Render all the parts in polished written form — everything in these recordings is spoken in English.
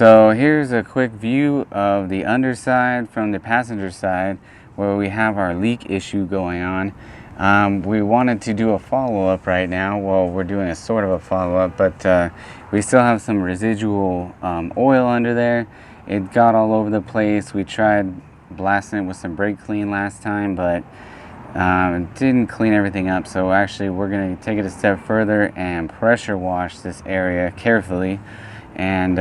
So here's a quick view of the underside from the passenger side where we have our leak issue going on. We wanted to do a follow-up right now. Well, we're doing a sort of a follow-up, but we still have some residual oil under there. It got all over the place. We tried blasting it with some brake clean last time, but it didn't clean everything up. So actually we're going to take it a step further and pressure wash this area carefully, and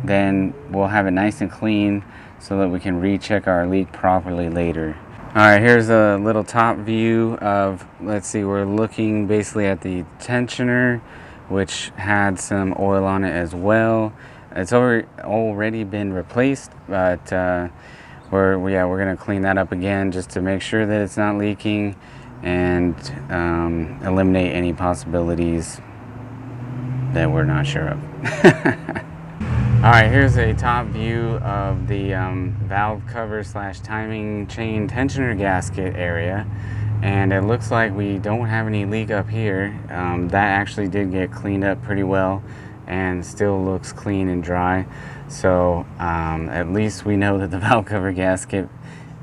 then we'll have it nice and clean so that we can recheck our leak properly later. Alright, here's a little top view of, let's see, we're looking basically at the tensioner, which had some oil on it as well. It's already been replaced, but we're going to clean that up again just to make sure that it's not leaking and eliminate any possibilities that we're not sure of. Alright, here's a top view of the valve cover / timing chain tensioner gasket area, and it looks like we don't have any leak up here. That actually did get cleaned up pretty well and still looks clean and dry, so at least we know that the valve cover gasket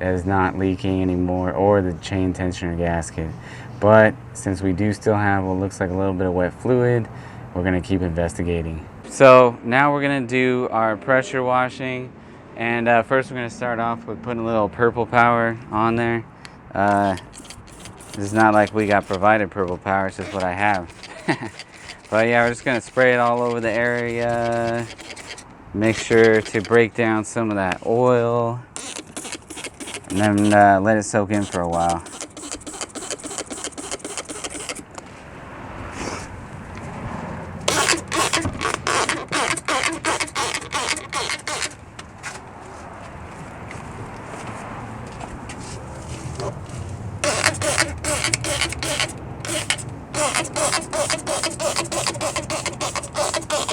is not leaking anymore, or the chain tensioner gasket. But since we do still have what looks like a little bit of wet fluid, we're going to keep investigating. So now we're going to do our pressure washing, and first we're going to start off with putting a little purple power on there. It's not like we got provided purple power, it's just what I have. But yeah, we're just going to spray it all over the area. Make sure to break down some of that oil, and then let it soak in for a while.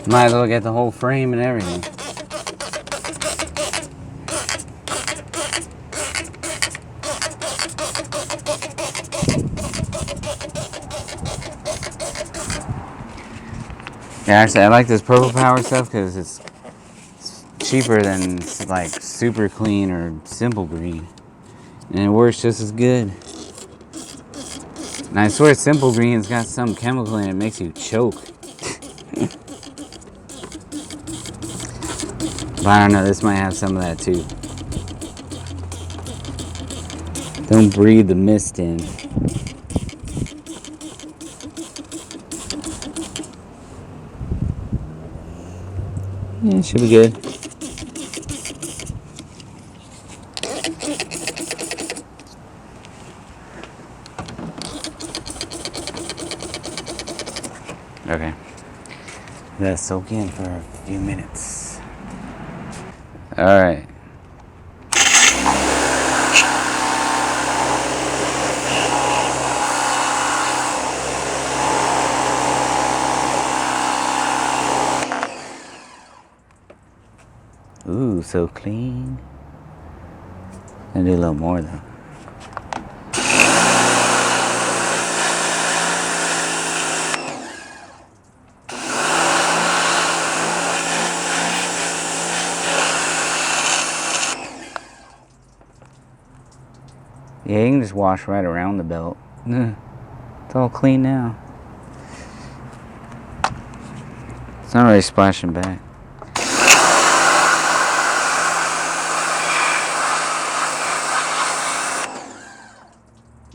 Might as well get the whole frame and everything. Yeah, actually, I like this purple power stuff because it's cheaper than like super clean or simple green, and it works just as good. And I swear simple green's got some chemical in it that makes you choke. But I don't know, this might have some of that too. Don't breathe the mist in. Yeah, it should be good. Okay. Let it soak in for a few minutes. Alright. Ooh, so clean. Gonna do a little more though. Yeah, you can just wash right around the belt. It's all clean now. It's not really splashing back.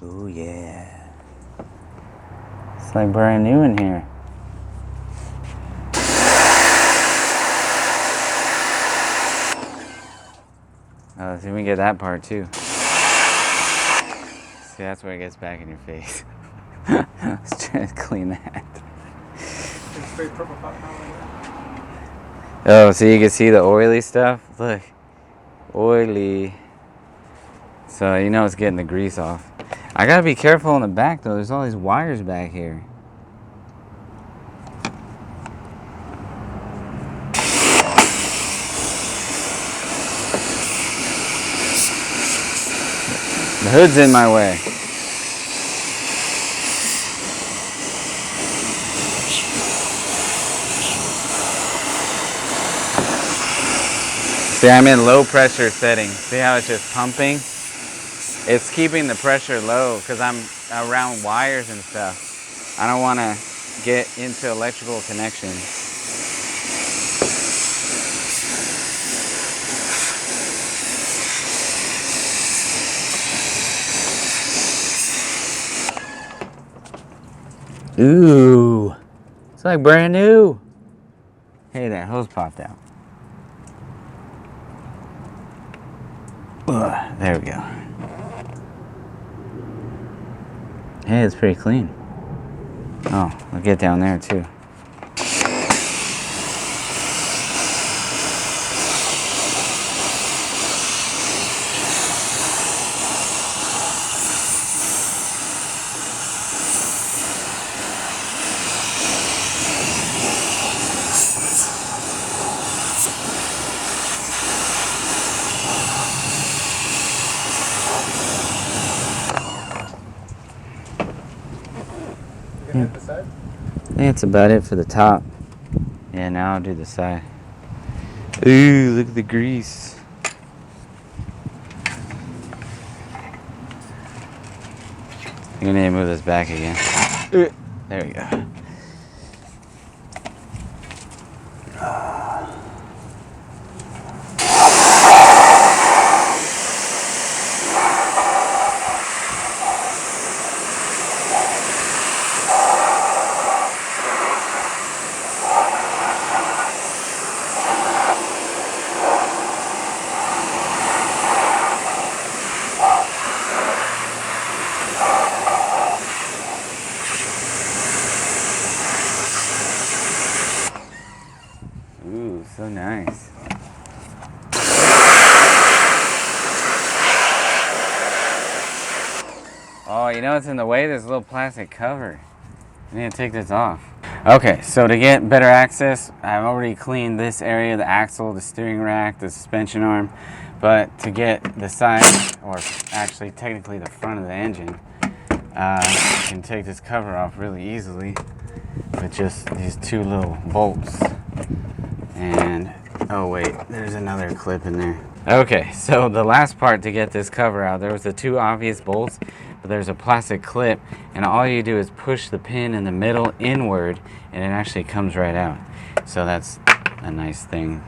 Ooh, yeah. It's like brand new in here. Oh, see, we can get that part too. See, that's where it gets back in your face. Let's try to clean that. Oh, so you can see the oily stuff? Look. Oily. So you know it's getting the grease off. I gotta be careful in the back though. There's all these wires back here. The hood's in my way. See, I'm in low pressure setting. See how it's just pumping? It's keeping the pressure low because I'm around wires and stuff. I don't want to get into electrical connections. Ooh, it's like brand new. Hey, that hose popped out. Ugh, there we go. Hey, it's pretty clean. Oh, I'll get down there too. You hit the side? I think that's about it for the top. Yeah, now I'll do the side. Ooh, look at the grease. I'm gonna need to move this back again. There we go. Ooh, so nice. Oh, you know what's in the way? This little plastic cover. I need to take this off. Okay, so to get better access, I've already cleaned this area, the axle, the steering rack, the suspension arm. But to get the side, or actually technically the front of the engine, you can take this cover off really easily with just these two little bolts. And, oh wait, there's another clip in there. Okay, so the last part to get this cover out, there was the two obvious bolts, but there's a plastic clip, and all you do is push the pin in the middle inward, and it actually comes right out. So that's a nice thing.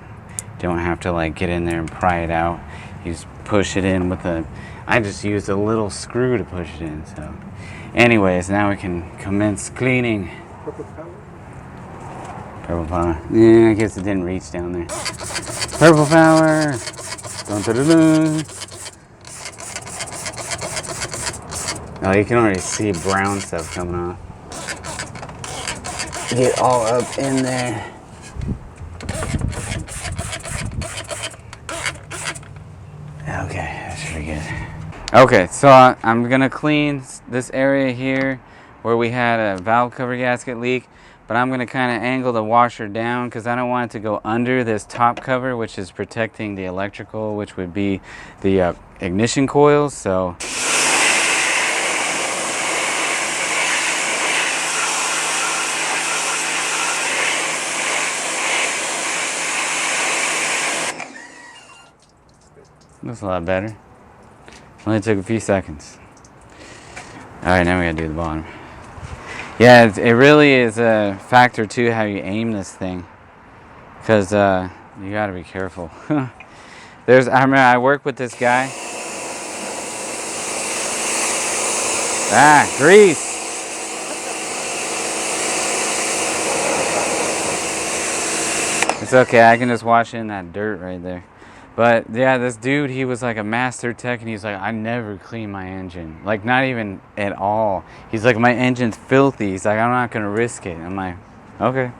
Don't have to like get in there and pry it out. You just push it in with a, I just used a little screw to push it in. So anyways, now we can commence cleaning. Purple power? Purple power. Yeah, I guess it didn't reach down there. Purple power. Dun, dun, dun, dun. Oh, you can already see brown stuff coming off. Get all up in there. Okay, that should be good. Okay, so I'm gonna clean this area here where we had a valve cover gasket leak, but I'm gonna kind of angle the washer down because I don't want it to go under this top cover, which is protecting the electrical, which would be the ignition coils. So looks a lot better. Only took a few seconds. All right, now we gotta do the bottom. Yeah, it really is a factor too how you aim this thing, because you gotta be careful. I remember I worked with this guy. Ah, grease. It's okay, I can just wash in that dirt right there. But yeah, this dude, he was like a master tech, and he's like, I never clean my engine. Like, not even at all. He's like, my engine's filthy. He's like, I'm not gonna risk it. I'm like, okay.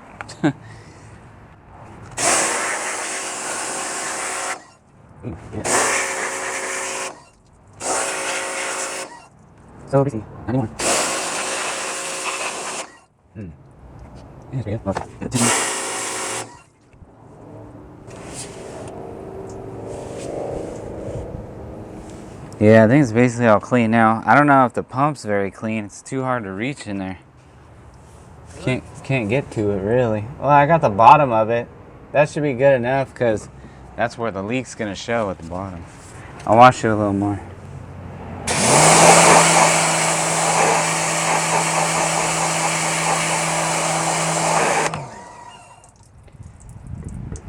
Ooh, yeah. So busy. 91. Yeah, it's good. Okay. Yeah, I think it's basically all clean now. I don't know if the pump's very clean. It's too hard to reach in there. Can't get to it really. Well, I got the bottom of it. That should be good enough because That's where the leak's gonna show at the bottom. I'll wash it a little more.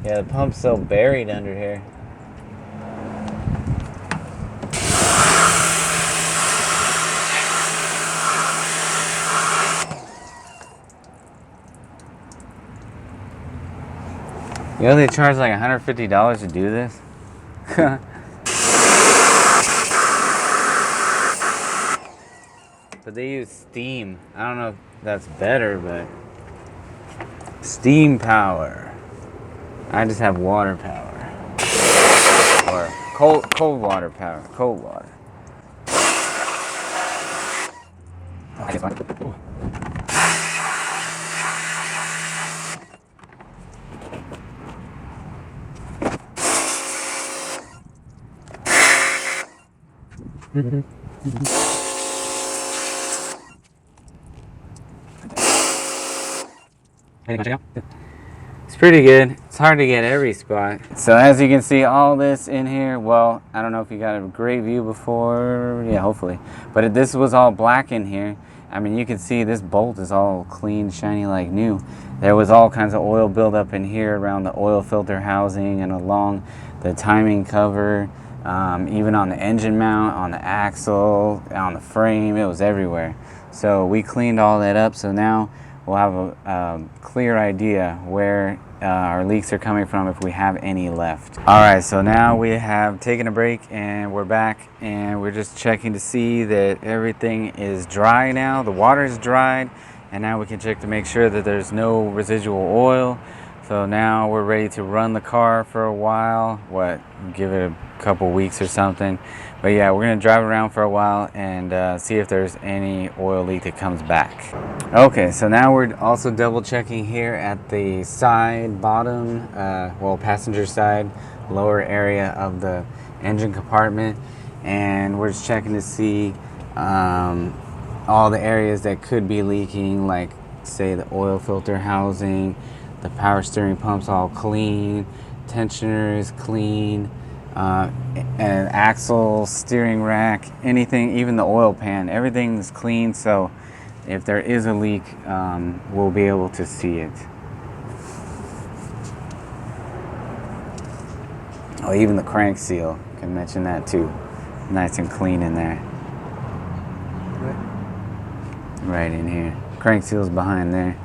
Yeah, the pump's so buried under here. You know they charge like $150 to do this? But they use steam. I don't know if that's better, but steam power. I just have water power. Or cold water power. Cold water. Okay, fine. It's pretty good. It's hard to get every spot. So as you can see, all this in here, well, I don't know if you got a great view before. Yeah, hopefully. But this was all black in here. I mean, you can see this bolt is all clean, shiny like new. There was all kinds of oil buildup in here around the oil filter housing and along the timing cover. Even on the engine mount, on the axle, on the frame, it was everywhere. So we cleaned all that up, so now we'll have a clear idea where our leaks are coming from if we have any left. Alright, so now we have taken a break and we're back and we're just checking to see that everything is dry now. The water is dried and now we can check to make sure that there's no residual oil. So now we're ready to run the car for a while. Give it a couple weeks or something. But yeah, we're gonna drive around for a while and see if there's any oil leak that comes back. Okay, so now we're also double checking here at the side, bottom, passenger side, lower area of the engine compartment. And we're just checking to see all the areas that could be leaking, like say the oil filter housing, the power steering pump's all clean, tensioner is clean, and axle, steering rack, anything, even the oil pan, everything's clean. So if there is a leak, we'll be able to see it. Oh, even the crank seal, can mention that too. Nice and clean in there. Right in here. Crank seal's behind there.